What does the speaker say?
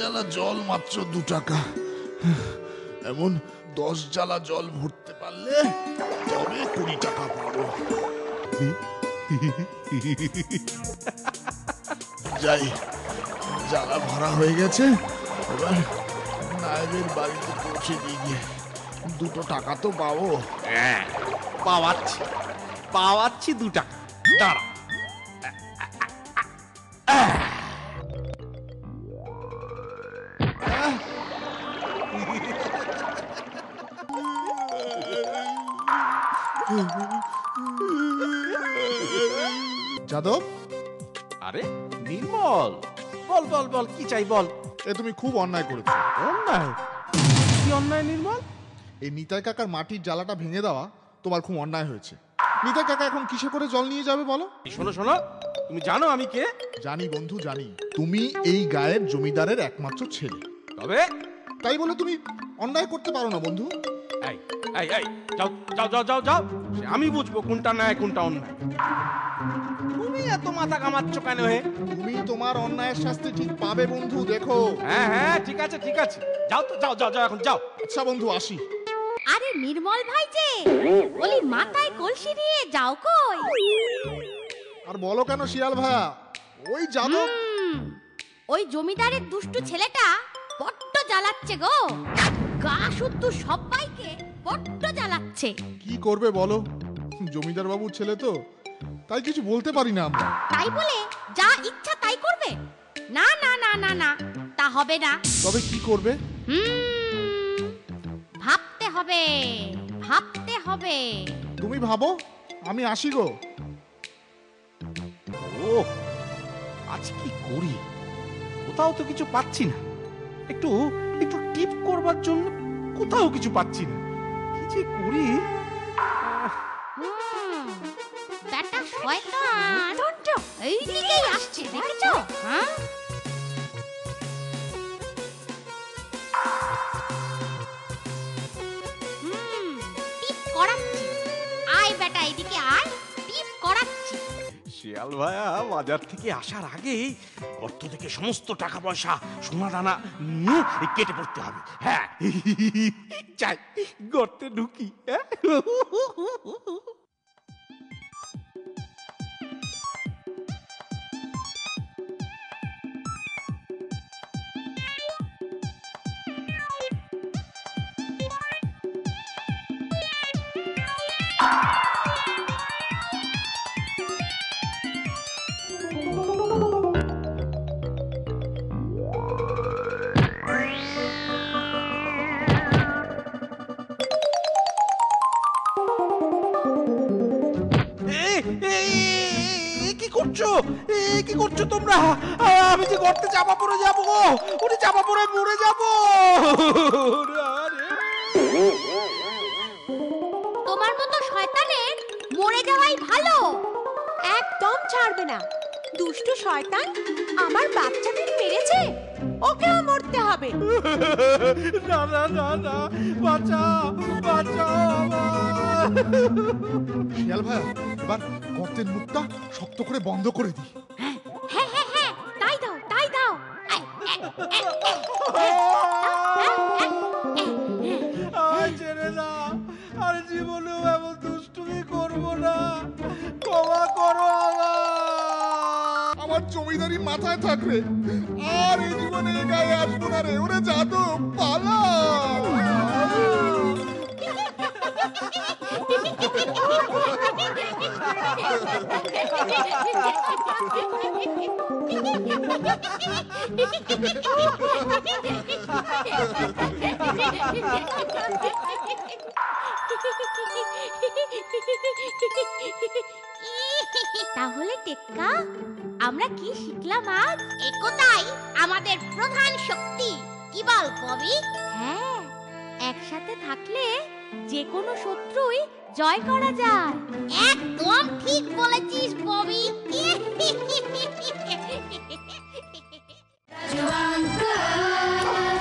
জালা জল মাত্র 2 টাকা। এমন 10 জালা জল ভরতে পারলে তবে 20 টাকা পাবো। যাই, জালা ভরা হয়ে গেছে, এবার নায়েবের বাড়িতে পৌঁছে দিয়ে 2 টাকা তো পাবো। হ্যাঁ, পাওয়াচ্ছি 2 টাকা। দাঁড়া। যাদব, আরে নির্মল, বল বল বল, কি চাই বল। এ তুমি খুব অন্যায় করেছো। অন্যায়? কি অন্যায় নির্মল? এই নিতাই কাকার মাটির জালাটা ভেঙে দেওয়া তোমার খুব অন্যায় হয়েছে। নিতাই কাকা এখন কিসে করে জল নিয়ে যাবে বলো? শোনো শোনো, তুমি জানো আমি কে? জানি বন্ধু, জানি। তুমি এই গায়ের জমিদারের একমাত্র ছেলে। তবে তাই বলে তুমি অন্যায় করতে পারো না বন্ধু। এই এই এই, যাও যাও যাও যাও যাও, আমি বুঝবো কোনটা ন্যায় কোনটা অন্যায়। তুমি এত মাথা কামাচ্ছ কেন হে? তুমি তোমার অন্যায়ের শাস্তি ঠিক পাবে বন্ধু, দেখো। হ্যাঁ হ্যাঁ, ঠিক আছে ঠিক আছে, যাও তো, যাও যাও যাও, এখন যাও। আচ্ছা বন্ধু, আসি। আরে নির্মল ভাই যে, বলি মাথায় কলসি নিয়ে যাও কই? আর বলো কেন শিয়াল ভাইয়া, ওই যাদব। ওই জমিদারের দুষ্টু ছেলেটা বড্ড জ্বালাচ্ছে গো, গা শুদ্ধ সবাইকে বড্ড জ্বালাচ্ছে। কি করবে বলো, জমিদার বাবুর ছেলে তো, তাই কিছু বলতে পারি না আমরা। তাই বলে যা ইচ্ছা তাই করবে? না না না না না, তা হবে না। তবে কি করবে? ভাবতে হবে, ভাবতে হবে। তুমি ভাবো, আমি আসি গো। ও, আজ কি করি? কোথাও তো কিছু পাচ্ছি না। একটু একটু টিপ করবার জন্য কোথাও কিছু পাচ্ছি না। কি যে করি? ব্যাটা শয়তান এই দিকেই আসছে, দেখেছো? হ্যাঁ, টিপ করাচ্ছি। আয় বেটা, এদিকে আয়, টিপ করাচ্ছি। শিয়াল ভাইয়া বাজার থেকে আসার আগে গর্ত থেকে সমস্ত টাকা পয়সা সোনা দানা নিয়ে কেটে পড়তে হবে। হ্যাঁ, চাই গর্তে ঢুকি। হ্যাঁ, কি করছো তোমরা? আমি যে গর্তে চাপা পড়ে যাবো গো, ওরে চাপা পড়ে মরে যাবো। তোমার মতো শয়তানের মরে যাওয়াই ভালো। একদম ছাড়বে না। দুষ্টু শয়তান আমার বাচ্চাদের মেরেছে, ওকেও মরতে হবে। না না না না, বাঁচাও বাঁচাও আমার। শিয়াল ভাইয়া, এবার গর্তের মুখটা শক্ত করে বন্ধ করে দিই। হ্যাঁ হ্যাঁ হ্যাঁ, তাই দাও তাই দাও। ছেড়ে না, আর জীবনেও এমন দুষ্টুমি করবো না, ক্ষমা করো আমার জমিদারি মাথায় থাকবে, আর এই জীবনে এ গায়ে আসবো না রে। ওরে যাদব, পালা। তাহলে টেক্কা, আমরা কি শিখলাম আজ? একতাই আমাদের প্রধান শক্তি, কি বল ববি? হ্যাঁ, একসাথে থাকলে যে কোনো শত্রুই জয় করা যায়। একদম ঠিক বলেছিস ববি। Juanca.